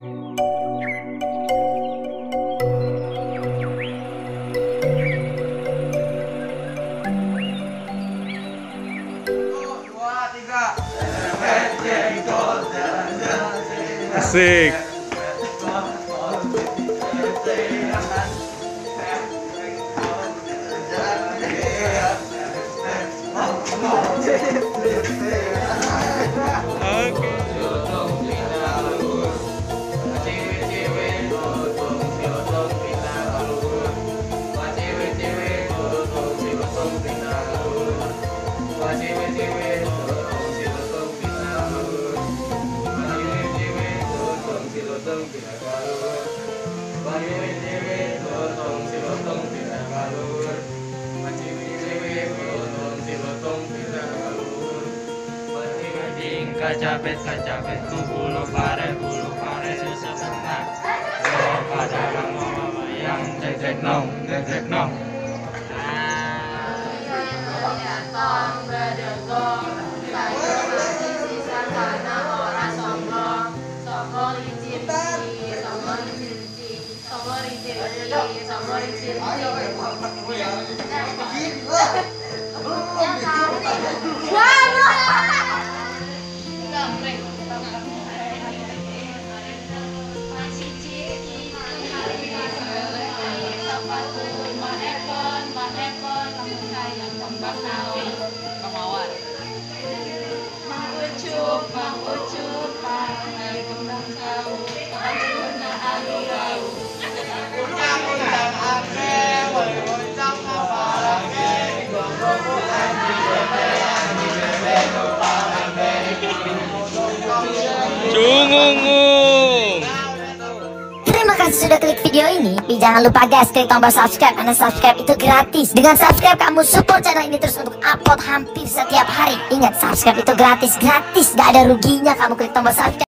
Asik. Kacapet bulu pare susah senang. Oh pada mama yang cek nong. Tong bedegong, kayu masih sisa karena orang sombong, sombong licin, Terima kasih sudah klik video ini. Tapi jangan lupa guys, klik tombol subscribe karena subscribe itu gratis. Dengan subscribe kamu support channel ini terus untuk upload hampir setiap hari. Ingat, subscribe itu gratis. Gak ada ruginya kamu klik tombol subscribe.